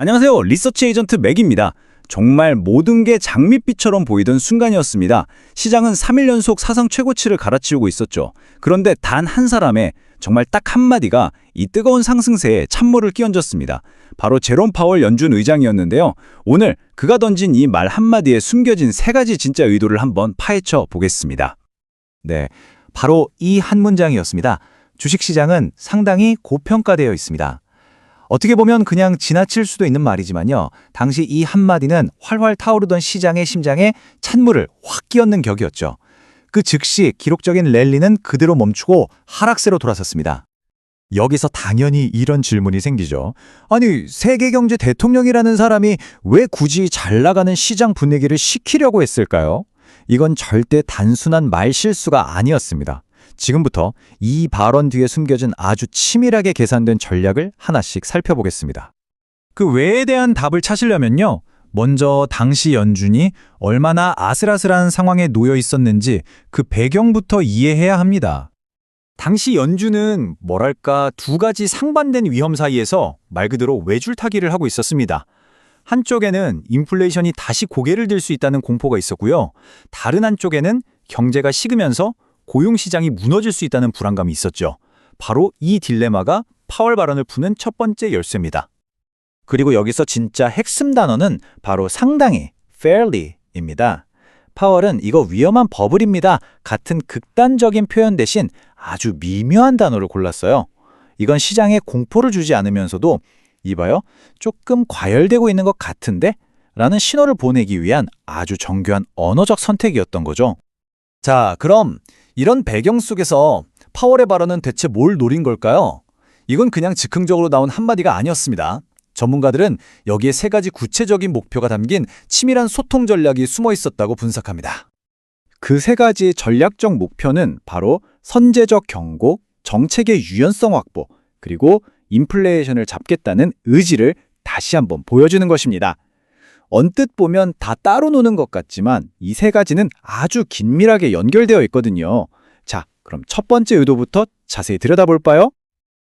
안녕하세요. 리서치 에이전트 맥입니다. 정말 모든 게 장밋빛처럼 보이던 순간이었습니다. 시장은 3일 연속 사상 최고치를 갈아치우고 있었죠. 그런데 단 한 사람의 정말 딱 한마디가 이 뜨거운 상승세에 찬물을 끼얹었습니다. 바로 제롬 파월 연준 의장이었는데요. 오늘 그가 던진 이 말 한마디에 숨겨진 세 가지 진짜 의도를 한번 파헤쳐 보겠습니다. 네, 바로 이 한 문장이었습니다. 주식시장은 상당히 고평가되어 있습니다. 어떻게 보면 그냥 지나칠 수도 있는 말이지만요. 당시 이 한마디는 활활 타오르던 시장의 심장에 찬물을 확 끼얹는 격이었죠. 그 즉시 기록적인 랠리는 그대로 멈추고 하락세로 돌아섰습니다. 여기서 당연히 이런 질문이 생기죠. 아니, 세계경제 대통령이라는 사람이 왜 굳이 잘 나가는 시장 분위기를 식히려고 했을까요? 이건 절대 단순한 말실수가 아니었습니다. 지금부터 이 발언 뒤에 숨겨진 아주 치밀하게 계산된 전략을 하나씩 살펴보겠습니다. 그 왜에 대한 답을 찾으려면요. 먼저 당시 연준이 얼마나 아슬아슬한 상황에 놓여 있었는지 그 배경부터 이해해야 합니다. 당시 연준은 뭐랄까 두 가지 상반된 위험 사이에서 말 그대로 외줄타기를 하고 있었습니다. 한쪽에는 인플레이션이 다시 고개를 들 수 있다는 공포가 있었고요. 다른 한쪽에는 경제가 식으면서 고용시장이 무너질 수 있다는 불안감이 있었죠. 바로 이 딜레마가 파월 발언을 푸는 첫 번째 열쇠입니다. 그리고 여기서 진짜 핵심 단어는 바로 상당히, fairly입니다. 파월은 이거 위험한 버블입니다. 같은 극단적인 표현 대신 아주 미묘한 단어를 골랐어요. 이건 시장에 공포를 주지 않으면서도 이봐요, 조금 과열되고 있는 것 같은데? 라는 신호를 보내기 위한 아주 정교한 언어적 선택이었던 거죠. 자, 그럼 이런 배경 속에서 파월의 발언은 대체 뭘 노린 걸까요? 이건 그냥 즉흥적으로 나온 한마디가 아니었습니다. 전문가들은 여기에 세 가지 구체적인 목표가 담긴 치밀한 소통 전략이 숨어 있었다고 분석합니다. 그 세 가지 전략적 목표는 바로 선제적 경고, 정책의 유연성 확보, 그리고 인플레이션을 잡겠다는 의지를 다시 한번 보여주는 것입니다. 언뜻 보면 다 따로 노는 것 같지만 이 세 가지는 아주 긴밀하게 연결되어 있거든요. 자, 그럼 첫 번째 의도부터 자세히 들여다볼까요?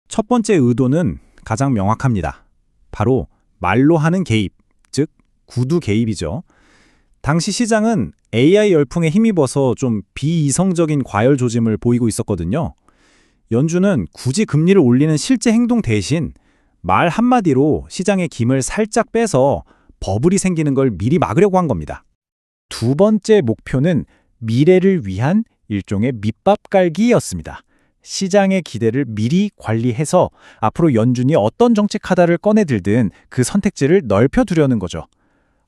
첫 번째 의도는 가장 명확합니다. 바로 말로 하는 개입, 즉 구두 개입이죠. 당시 시장은 AI 열풍에 힘입어서 좀 비이성적인 과열 조짐을 보이고 있었거든요. 연준은 굳이 금리를 올리는 실제 행동 대신 말 한마디로 시장의 김을 살짝 빼서 버블이 생기는 걸 미리 막으려고 한 겁니다. 두 번째 목표는 미래를 위한 일종의 밑밥 깔기였습니다. 시장의 기대를 미리 관리해서 앞으로 연준이 어떤 정책 하나를 꺼내들든 그 선택지를 넓혀두려는 거죠.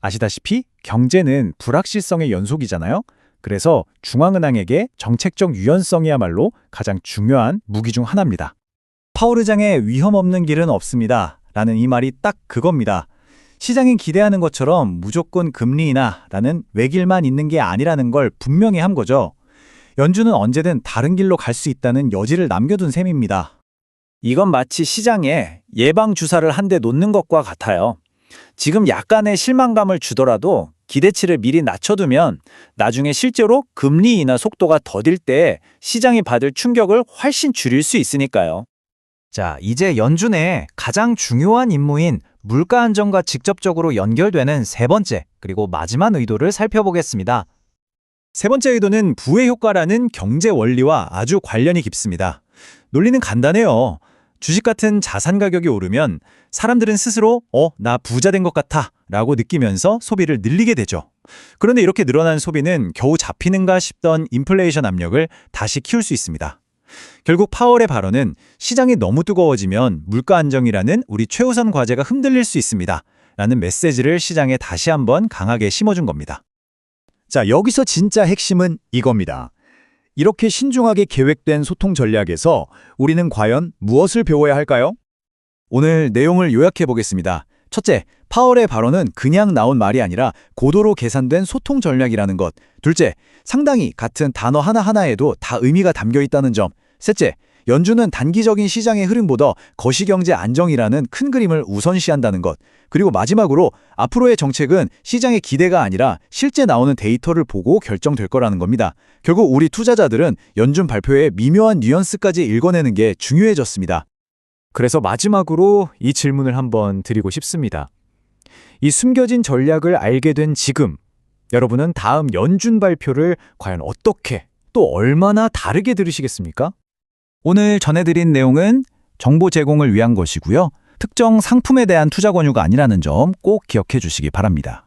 아시다시피 경제는 불확실성의 연속이잖아요. 그래서 중앙은행에게 정책적 유연성이야말로 가장 중요한 무기 중 하나입니다. 파월 의장의 위험 없는 길은 없습니다. 라는 이 말이 딱 그겁니다. 시장이 기대하는 것처럼 무조건 금리 인하라는 외길만 있는 게 아니라는 걸 분명히 한 거죠. 연준은 언제든 다른 길로 갈 수 있다는 여지를 남겨둔 셈입니다. 이건 마치 시장에 예방주사를 한 대 놓는 것과 같아요. 지금 약간의 실망감을 주더라도 기대치를 미리 낮춰두면 나중에 실제로 금리 인하 속도가 더딜 때 시장이 받을 충격을 훨씬 줄일 수 있으니까요. 자, 이제 연준의 가장 중요한 임무인 물가 안정과 직접적으로 연결되는 세 번째, 그리고 마지막 의도를 살펴보겠습니다. 세 번째 의도는 부의 효과라는 경제 원리와 아주 관련이 깊습니다. 논리는 간단해요. 주식 같은 자산 가격이 오르면 사람들은 스스로 나 부자 된 것 같아 라고 느끼면서 소비를 늘리게 되죠. 그런데 이렇게 늘어난 소비는 겨우 잡히는가 싶던 인플레이션 압력을 다시 키울 수 있습니다. 결국 파월의 발언은 시장이 너무 뜨거워지면 물가 안정이라는 우리 최우선 과제가 흔들릴 수 있습니다. 라는 메시지를 시장에 다시 한번 강하게 심어준 겁니다. 자, 여기서 진짜 핵심은 이겁니다. 이렇게 신중하게 계획된 소통 전략에서 우리는 과연 무엇을 배워야 할까요? 오늘 내용을 요약해 보겠습니다. 첫째, 파월의 발언은 그냥 나온 말이 아니라 고도로 계산된 소통 전략이라는 것. 둘째, 상당히 같은 단어 하나하나에도 다 의미가 담겨 있다는 점. 셋째, 연준은 단기적인 시장의 흐름보다 거시경제 안정이라는 큰 그림을 우선시한다는 것. 그리고 마지막으로 앞으로의 정책은 시장의 기대가 아니라 실제 나오는 데이터를 보고 결정될 거라는 겁니다. 결국 우리 투자자들은 연준 발표의 미묘한 뉘앙스까지 읽어내는 게 중요해졌습니다. 그래서 마지막으로 이 질문을 한번 드리고 싶습니다. 이 숨겨진 전략을 알게 된 지금, 여러분은 다음 연준 발표를 과연 어떻게 또 얼마나 다르게 들으시겠습니까? 오늘 전해드린 내용은 정보 제공을 위한 것이고요. 특정 상품에 대한 투자 권유가 아니라는 점 꼭 기억해 주시기 바랍니다.